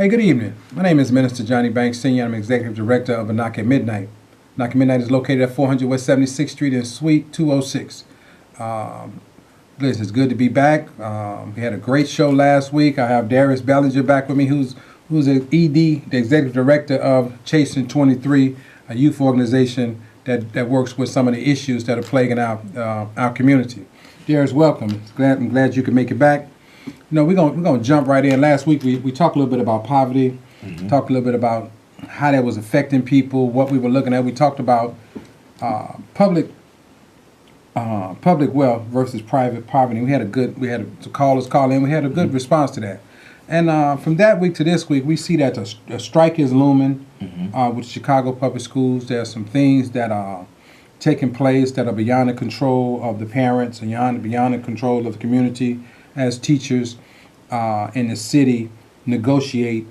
Hey, good evening. My name is Minister Johnny Banks Sr. I'm Executive Director of Knock at Midnight. Knock at Midnight is located at 400 West 76th Street in Suite 206. Listen, it's good to be back. We had a great show last week. I have Darius Bellinger back with me, who's the ED, the Executive Director of Chasing 23, a youth organization that works with some of the issues that are plaguing our community. Darius, welcome. I'm glad you could make it back. You know, we're gonna jump right in. Last week we talked a little bit about poverty, talked a little bit about how that was affecting people, what we were looking at. We talked about public wealth versus private poverty. We had the callers call in. We had a good response to that. And from that week to this week, we see that a strike is looming with Chicago Public Schools. There are some things that are taking place that are beyond the control of the parents and beyond the control of the community as teachers in the city negotiate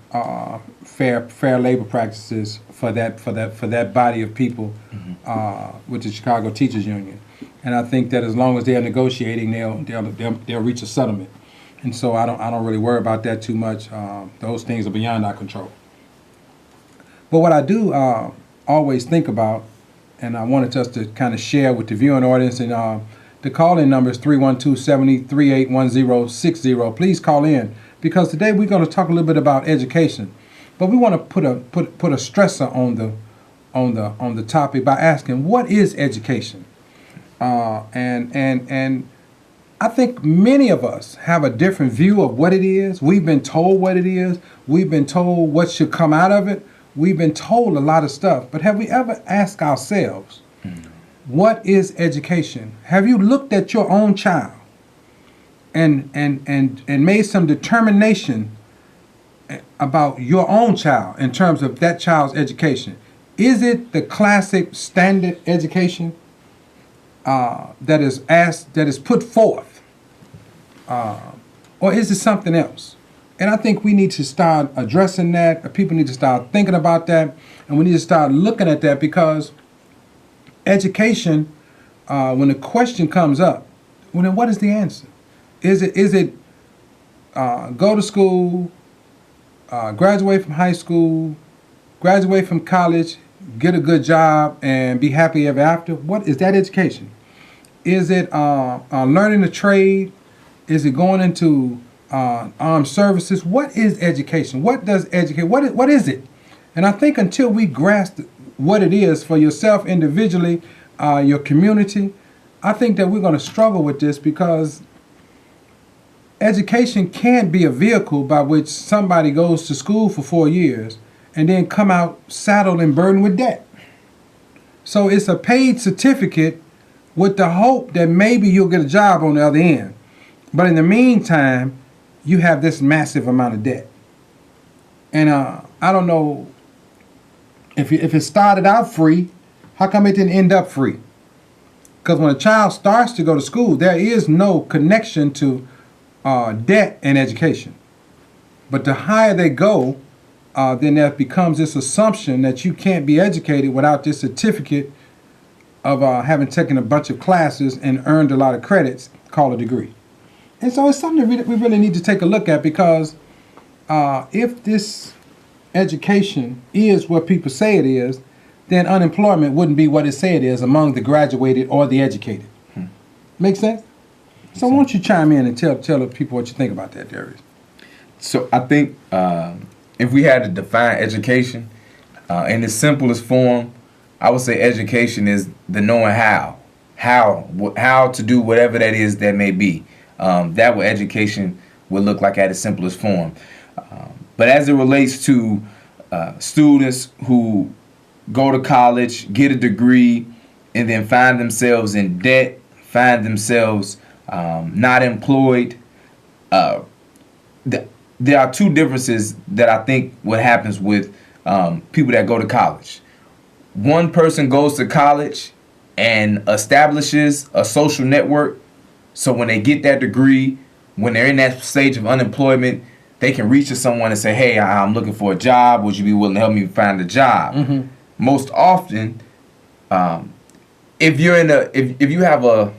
fair labor practices for that body of people with the Chicago Teachers Union. And I think that as long as they're negotiating, they'll reach a settlement. And so I don't really worry about that too much. Those things are beyond our control. But what I do always think about, and I wanted us to kind of share with the viewing audience, and the call-in number is 312-738-1060. Please call in, because today we're going to talk a little bit about education, but we want to put a stressor on the topic by asking, what is education? And I think many of us have a different view of what it is. We've been told what it is. We've been told what should come out of it. We've been told a lot of stuff. But have we ever asked ourselves, what is education? Have you looked at your own child and made some determination about your own child in terms of that child's education? Is it the classic standard education that is put forth, or is it something else? And I think we need to start addressing that. People need to start thinking about that, and we need to start looking at that, because education, when the question comes up, well, then what is the answer? Is it go to school, graduate from high school, graduate from college, get a good job, and be happy ever after? What is that education? Is it learning a trade? Is it going into armed services? What is education? What does educate? What is it? And I think until we grasp what it is for yourself individually, your community, I think that we're going to struggle with this, because education can't be a vehicle by which somebody goes to school for 4 years and then come out saddled and burdened with debt. So it's a paid certificate with the hope that maybe you'll get a job on the other end. But in the meantime, you have this massive amount of debt. And I don't know if it started out free, how come it didn't end up free? Because when a child starts to go to school, there is no connection to debt and education. But the higher they go, then there becomes this assumption that you can't be educated without this certificate of having taken a bunch of classes and earned a lot of credits, called a degree. And so it's something that we really need to take a look at, because if this education is what people say it is, then unemployment wouldn't be what it say it is among the graduated or the educated. Make sense? So why don't you chime in and tell the people what you think about that, Darius? So I think if we had to define education in its simplest form, I would say education is the knowing how to do whatever that is that may be. That what education would look like at its simplest form. But as it relates to students who go to college, get a degree, and then find themselves in debt, find themselves not employed, there are two differences that I think what happens with people that go to college. One person goes to college and establishes a social network, so when they get that degree, when they're in that stage of unemployment, they can reach to someone and say, hey, I'm looking for a job. Would you be willing to help me find a job? Mm-hmm. Most often, if you have a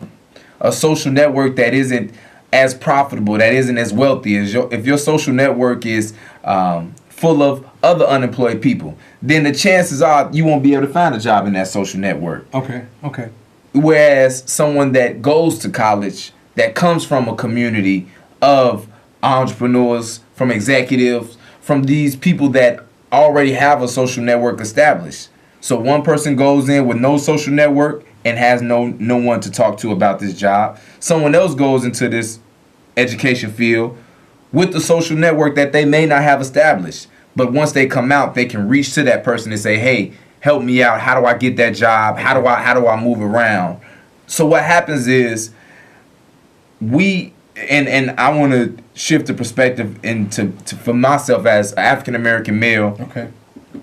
social network that isn't as profitable, that isn't as wealthy as if your social network is full of other unemployed people, then the chances are you won't be able to find a job in that social network. Okay. Okay. Whereas someone that goes to college, that comes from a community of entrepreneurs, from executives, from these people that already have a social network established. So one person goes in with no social network and has no one to talk to about this job. Someone else goes into this education field with the social network that they may not have established. But once they come out, they can reach to that person and say, hey, help me out. How do I get that job? How do I move around? So what happens is and I want to shift the perspective for myself as an African American male, Okay.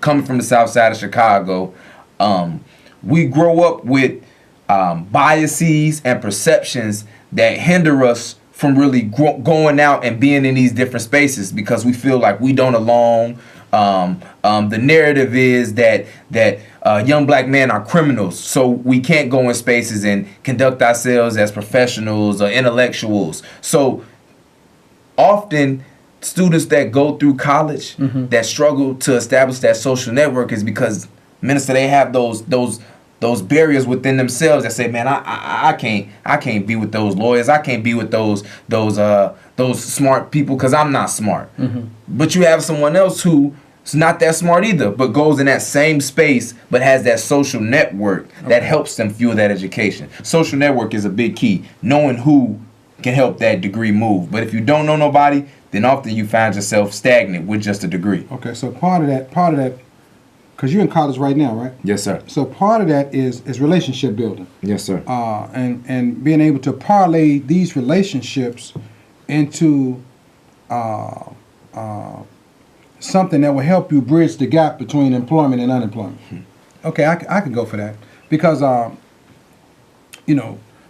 coming from the South Side of Chicago. We grow up with biases and perceptions that hinder us from really going out and being in these different spaces because we feel like we don't belong. The narrative is that young black men are criminals, so we can't go in spaces and conduct ourselves as professionals or intellectuals. So often students that go through college that struggle to establish that social network is because, Minister, they have those barriers within themselves that say, man, I can't be with those lawyers. I can't be with those smart people because I'm not smart. But you have someone else who's not that smart either, but goes in that same space, but has that social network that helps them fuel that education. Social network is a big key. Knowing who can help that degree move. But if you don't know nobody, then often you find yourself stagnant with just a degree. Okay. So part of that, because you're in college right now, right? Yes, sir. So part of that is relationship building. Yes, sir. And being able to parlay these relationships into something that will help you bridge the gap between employment and unemployment. Okay, I can go for that because I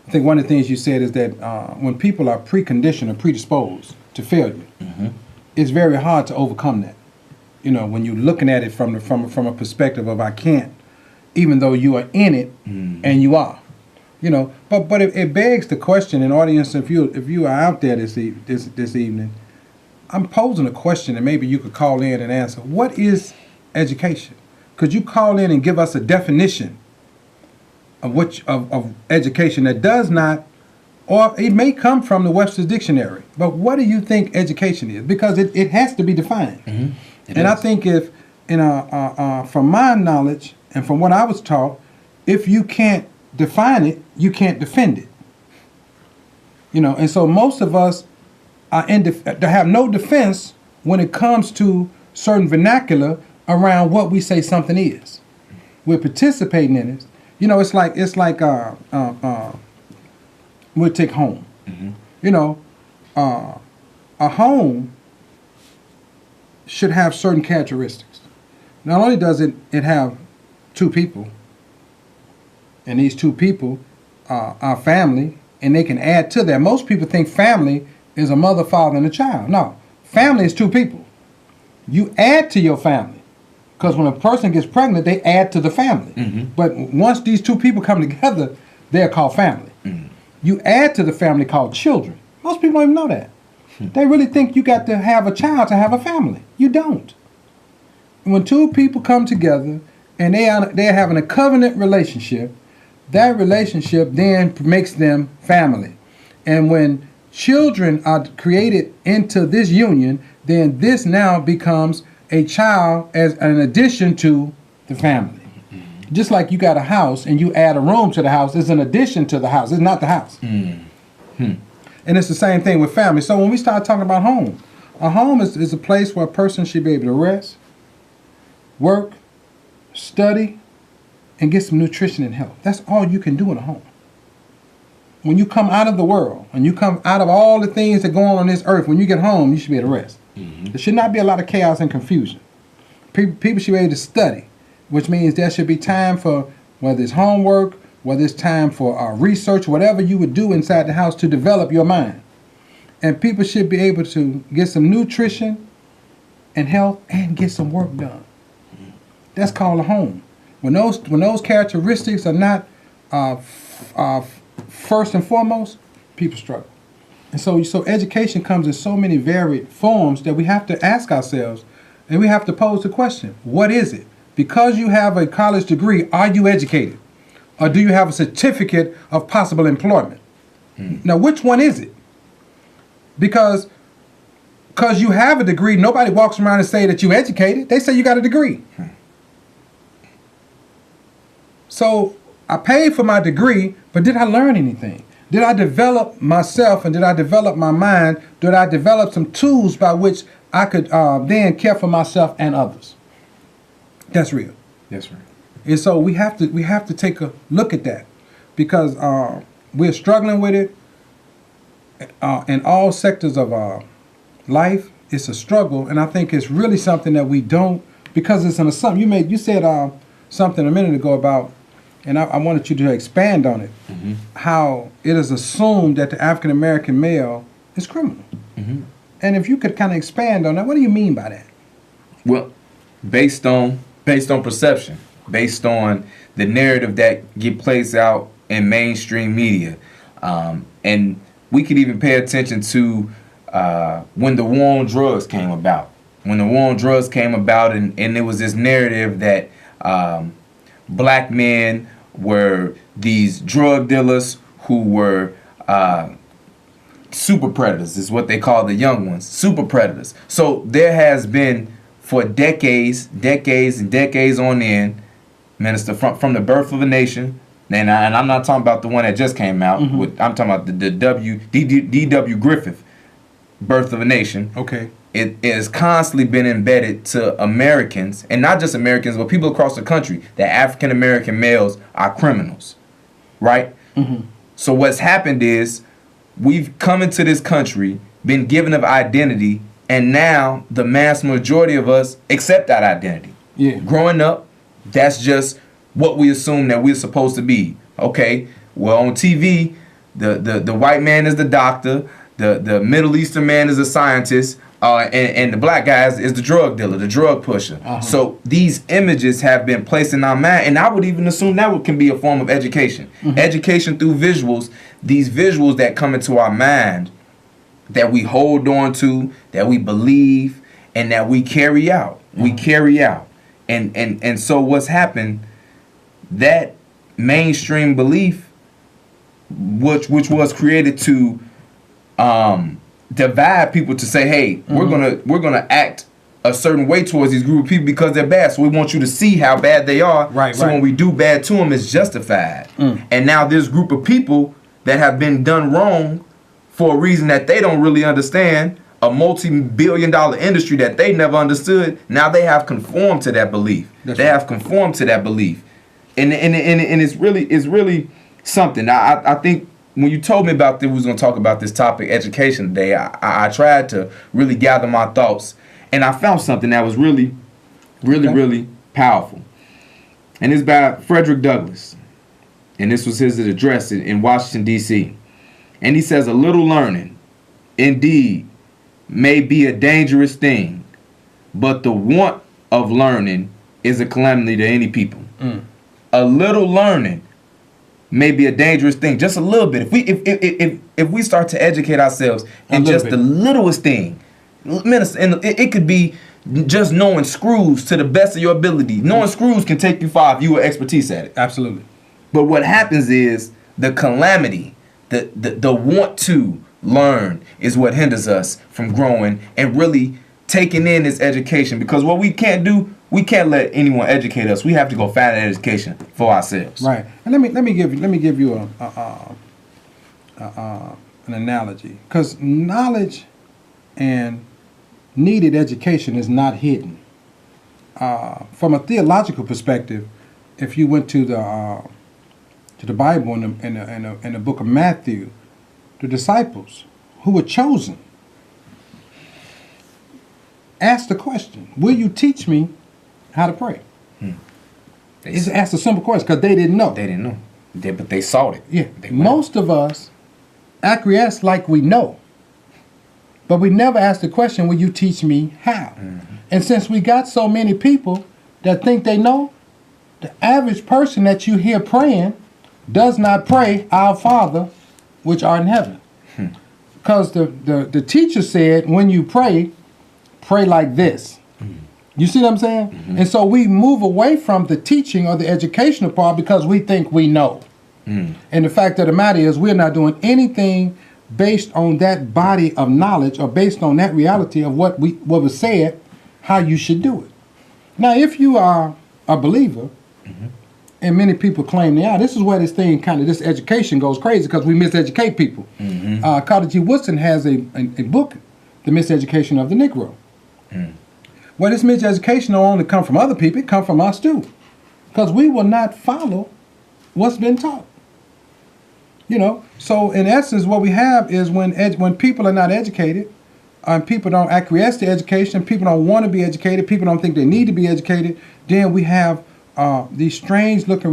think one of the things you said is that when people are preconditioned or predisposed to failure, it's very hard to overcome that. When you're looking at it from a perspective of I can't, even though you are in it and you are. But it begs the question, and audience, if you are out there this evening, I'm posing a question, and maybe you could call in and answer. What is education? Could you call in and give us a definition of education that does not, or it may come from the Webster's Dictionary, but what do you think education is? Because it has to be defined. And I think if, from my knowledge and from what I was taught, if you can't define it, you can't defend it. And so most of us are have no defense when it comes to certain vernacular around what we say something is. We're participating in it. It's like we'll take home. A home should have certain characteristics. Not only does it have two people, and these two people are family, and they can add to that. Most people think family is a mother, father, and a child. No, family is two people. You add to your family, because when a person gets pregnant, they add to the family. But once these two people come together, they're called family. You add to the family called children. Most people don't even know that. They really think you got to have a child to have a family. You don't. When two people come together and they're having a covenant relationship, that relationship then makes them family. And when children are created into this union, then this now becomes a child as an addition to the family. Just like you got a house and you add a room to the house, it's an addition to the house. It's not the house. And it's the same thing with family. So when we start talking about home, a home is a place where a person should be able to rest, work, study, and get some nutrition and health. That's all you can do in a home. When you come out of the world, and you come out of all the things that go on this earth, when you get home, you should be able to rest. There should not be a lot of chaos and confusion. People should be able to study, which means there should be time for whether it's homework, whether it's time for research, whatever you would do inside the house to develop your mind. And people should be able to get some nutrition and health and get some work done. That's called a home. When those characteristics are not first and foremost, people struggle. And so education comes in so many varied forms that we have to ask ourselves, And we have to pose the question, what is it? Because you have a college degree, are you educated? Or do you have a certificate of possible employment? Now, which one is it? Because you have a degree, nobody walks around and say that you educated. They say you got a degree. So I paid for my degree, but did I learn anything? Did I develop myself and did I develop my mind? Did I develop some tools by which I could then care for myself and others? That's real. That's right. And so we have to take a look at that, because we're struggling with it in all sectors of life. It's a struggle, and I think it's really something that we don't, because it's an assumption. You said something a minute ago about, and I wanted you to expand on it, how it is assumed that the African American male is criminal. And if you could kind of expand on that, what do you mean by that? Well, based on perception, based on the narrative that get placed out in mainstream media, and we could even pay attention to when the war on drugs came about. When the war on drugs came about, and there was this narrative that black men were these drug dealers who were super predators, is what they call the young ones, super predators. So there has been, for decades and decades on end, Minister, from the birth of a nation, and I'm not talking about the one that just came out. I'm talking about the D.W. Griffith, Birth of a Nation. Okay. It has constantly been embedded to Americans, and not just Americans, but people across the country, that African American males are criminals, right? So what's happened is we've come into this country, been given an identity, and now the mass majority of us accept that identity. Yeah. Growing up, that's just what we assume that we're supposed to be. Okay, well, on TV, the white man is the doctor, the Middle Eastern man is a scientist, and the black guy is the drug dealer, the drug pusher. So these images have been placed in our mind, and I would even assume that can be a form of education. Education through visuals, these visuals that come into our mind, that we hold on to, that we believe, and that we carry out. We carry out. And so what's happened, that mainstream belief, which was created to divide people, to say, hey, we're gonna act a certain way towards these group of people because they're bad. So we want you to see how bad they are. Right. When we do bad to them, it's justified. And now this group of people that have been done wrong for a reason that they don't really understand, a multi-billion-dollar industry that they never understood, now they have conformed to that belief. Have conformed to that belief. And it's really something. I think when you told me about that we was going to talk about this topic, education today, I tried to really gather my thoughts, and I found something that was really powerful. And it's by Frederick Douglass. And this was his address in Washington, D.C. And he says, a little learning, indeed, may be a dangerous thing, but the want of learning is a calamity to any people. A little learning may be a dangerous thing, just a little bit. If we start to educate ourselves in just the littlest thing, minister, and it could be just knowing screws to the best of your ability. Knowing screws can take you far if you were expertise at it. Absolutely. But what happens is the calamity, the want to learn is what hinders us from growing and really taking in this education. Because what we can't do, we can't let anyone educate us. We have to go find that education for ourselves. Right. And let me give you an analogy, because knowledge and needed education is not hidden. From a theological perspective, if you went to the Bible in the book of Matthew, the disciples who were chosen asked the question, will you teach me how to pray? It's asked a simple question because they didn't know. They didn't know. But they sought it. Yeah. Most of us acquiesce like we know, but we never ask the question, will you teach me how? And since we got so many people that think they know, the average person that you hear praying does not pray, Our Father, which art in heaven. Because the teacher said, when you pray like this. You see what I'm saying? And so we move away from the teaching or the educational part because we think we know. And the fact of the matter is we're not doing anything based on that body of knowledge or based on that reality of what was said, how you should do it. Now, if you are a believer, and many people claim they are, this is where this thing this education goes crazy because we miseducate people. Carter G. Woodson has a book, The Miseducation of the Negro. Well, this miseducation don't only come from other people, it come from us too. Because we will not follow what's been taught. So in essence, what we have is when people are not educated, people don't acquiesce to education, people don't want to be educated, people don't think they need to be educated, then we have these strange looking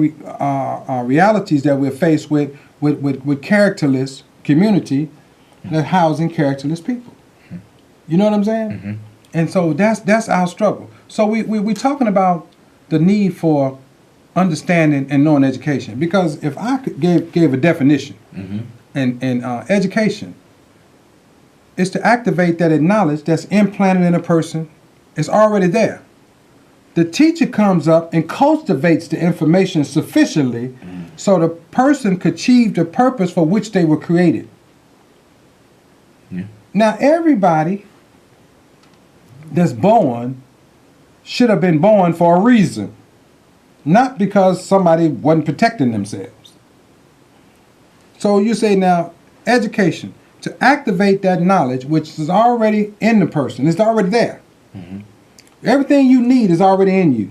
realities that we're faced with characterless community that housing characterless people. You know what I'm saying? And so that's our struggle. So we're talking about the need for understanding and knowing education. Because if I could gave a definition, and education is to activate that knowledge that's implanted in a person, it's already there. The teacher comes up and cultivates the information sufficiently so the person could achieve the purpose for which they were created. Now, everybody that's born should have been born for a reason, not because somebody wasn't protecting themselves. So you say now, education, to activate that knowledge which is already in the person, it's already there. Everything you need is already in you.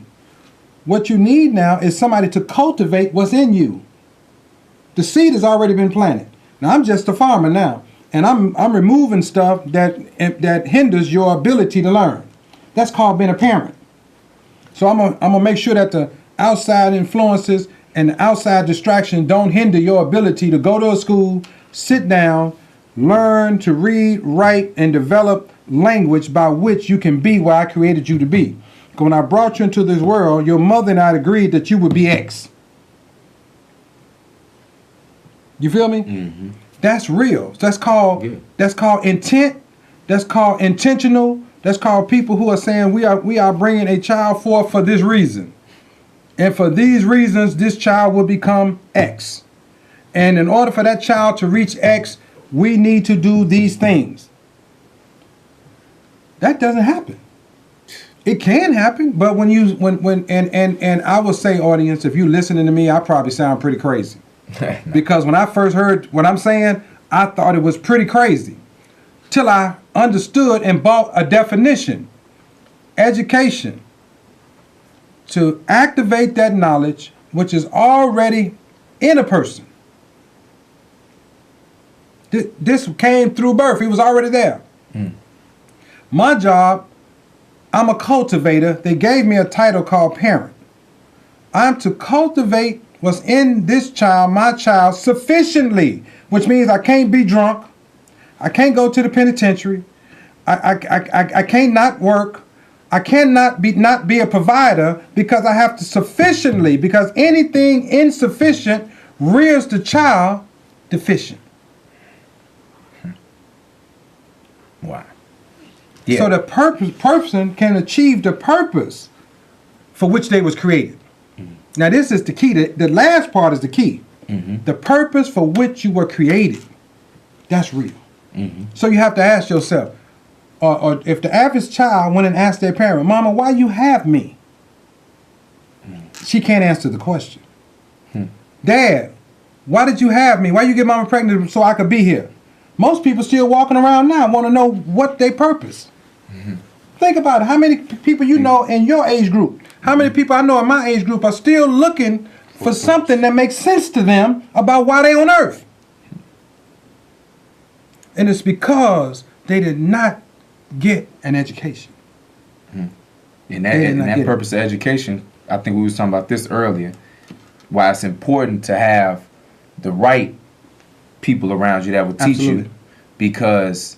What you need now is somebody to cultivate what's in you. The seed has already been planted. Now I'm just a farmer now, and I'm removing stuff that hinders your ability to learn. That's called being a parent. So I'm gonna make sure that the outside influences and the outside distraction don't hinder your ability to go to a school, sit down, learn to read, write, and develop language by which you can be where I created you to be. When I brought you into this world, your mother and I agreed that you would be X. You feel me? That's real. That's called intent. That's called intentional. That's called people who are saying we are bringing a child forth for this reason. And for these reasons, this child will become X. And in order for that child to reach X, we need to do these things. That doesn't happen. It can happen, but and I will say, audience, if you're listening to me, I probably sound pretty crazy. Because when I first heard what I'm saying, I thought it was pretty crazy. Till I understood and bought a definition. Education. To activate that knowledge which is already in a person. This came through birth. It was already there. My job, I'm a cultivator. They gave me a title called parent. I'm to cultivate what's in this child, my child, sufficiently, which means I can't be drunk. I can't go to the penitentiary. I can't not work. I cannot not be a provider because I have to sufficiently, because anything insufficient rears the child deficient. Wow. Yeah. So the person can achieve the purpose for which they was created. Now this is the key. The last part is the key. The purpose for which you were created. That's real. So you have to ask yourself, or if the average child went and asked their parent, "Mama, why you have me?" She can't answer the question. "Dad, why did you have me? Why you get Mama pregnant so I could be here?" Most people still walking around now want to know what their purpose. Think about it. How many people you know in your age group? How many people I know in my age group are still looking for something that makes sense to them about why they on earth? And it's because they did not get an education. And that purpose of education, I think we was talking about this earlier, why it's important to have the right people around you that will teach you, because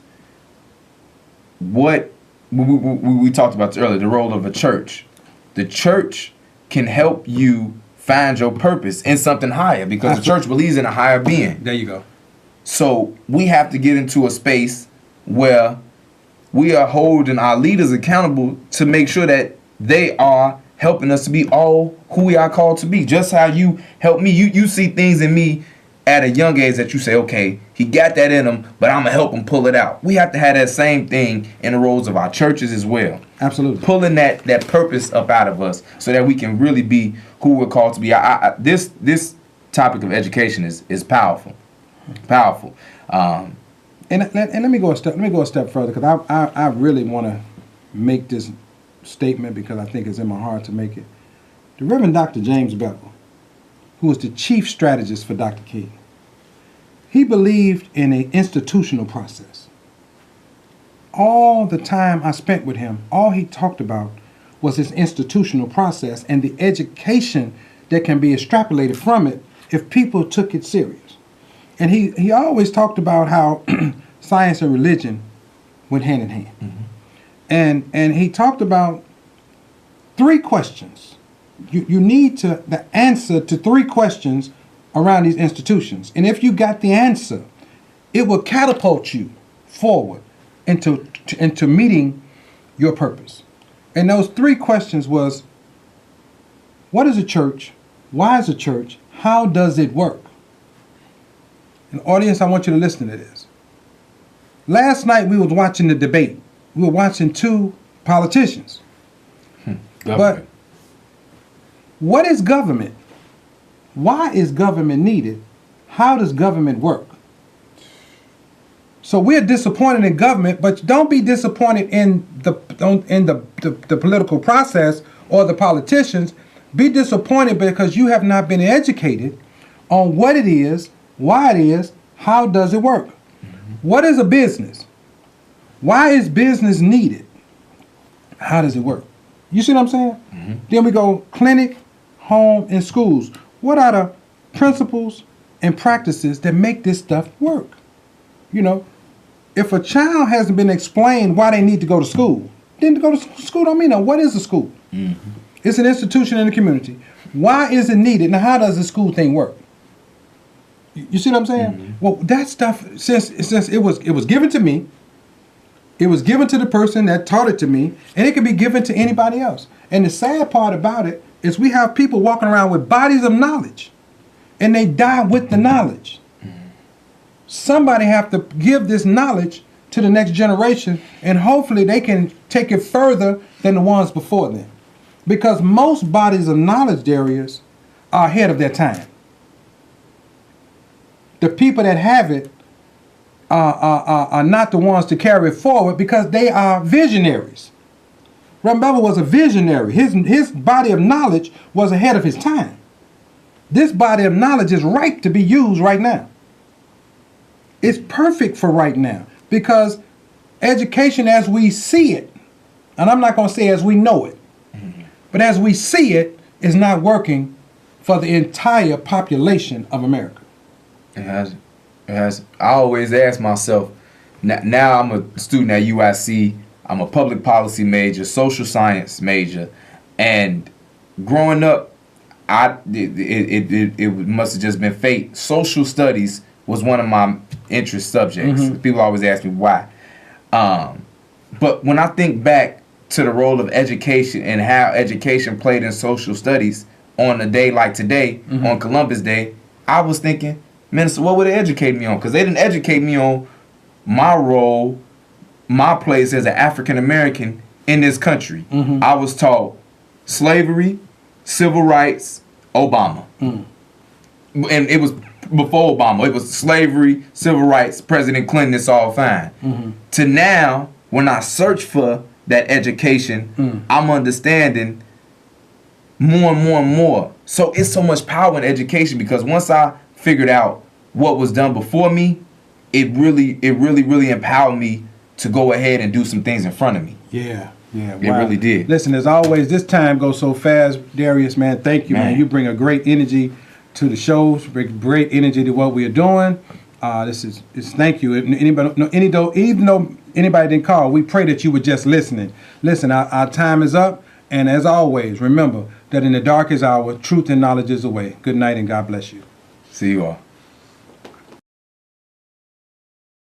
what we talked about this earlier, the role of a church. The church can help you find your purpose in something higher, because the church believes in a higher being. There you go. So we have to get into a space where we are holding our leaders accountable to make sure that they are helping us to be all who we are called to be. Just how you help me, you see things in me at a young age that you say, okay, he got that in him, but I'm gonna help him pull it out. We have to have that same thing in the roles of our churches as well. Absolutely. Pulling that purpose up out of us so that we can really be who we're called to be. This topic of education is powerful, powerful. And let me go a step further, because I really want to make this statement because I think it's in my heart to make it. The Reverend Dr. James Bevel, who was the chief strategist for Dr. King, he believed in an institutional process. All the time I spent with him, all he talked about was this institutional process and the education that can be extrapolated from it if people took it serious. And he always talked about how science and religion went hand in hand. Mm-hmm. And he talked about 3 questions. You need the answer to 3 questions around these institutions. And if you got the answer, it will catapult you forward into meeting your purpose. And those 3 questions was, what is a church? Why is a church? How does it work? And audience, I want you to listen to this. Last night we was watching the debate. We were watching 2 politicians. But what is government? Why is government needed? How does government work? So we're disappointed in government, but don't be disappointed in the political process or the politicians. Be disappointed because you have not been educated on what it is, why it is, how does it work? Mm-hmm. What is a business? Why is business needed? How does it work? You see what I'm saying? Mm-hmm. Then we go clinic, home, and schools. What are the principles and practices that make this stuff work? You know, if a child hasn't been explained why they need to go to school, then to go to school don't mean that. What is a school? Mm-hmm. It's an institution in the community. Why is it needed? Now, how does the school thing work? You see what I'm saying? Mm-hmm. Well, that stuff, since it was given to me, it was given to the person that taught it to me, and it can be given to anybody else. And the sad part about it is we have people walking around with bodies of knowledge, and they die with the knowledge. Mm-hmm. Somebody have to give this knowledge to the next generation, and hopefully they can take it further than the ones before them. Because most bodies of knowledge, Darius, are ahead of their time. The people that have it are not the ones to carry it forward because they are visionaries. Reverend Bevel was a visionary. His body of knowledge was ahead of his time. This body of knowledge is ripe to be used right now. It's perfect for right now because education as we see it, and I'm not going to say as we know it, but as we see it, is not working for the entire population of America. It hasn't. It hasn't. I always ask myself, now I'm a student at UIC, I'm a public policy major, social science major, and growing up, it must have just been fate. Social studies was one of my interest subjects. Mm-hmm. People always ask me why. But when I think back to the role of education and how education played in social studies on a day like today, mm-hmm. on Columbus Day, I was thinking, Minister, what would they educate me on? Because they didn't educate me on my role, my place as an African American in this country. Mm-hmm. I was taught slavery, civil rights, Obama. Mm. And it was before Obama. It was slavery, civil rights, President Clinton, it's all fine. Mm-hmm. To now, when I search for that education, I'm understanding more and more and more. So it's so much power in education because once I figured out what was done before me, it really empowered me to go ahead and do some things in front of me. Yeah. It really did. Listen, as always, this time goes so fast, Darius, man. Thank you, man. You bring a great energy to the shows, bring great energy to what we are doing. Thank you. Even though anybody didn't call, we pray that you were just listening. Listen, our time is up, and as always, remember that in the darkest hour, truth and knowledge is the way. Good night, and God bless you. See you all.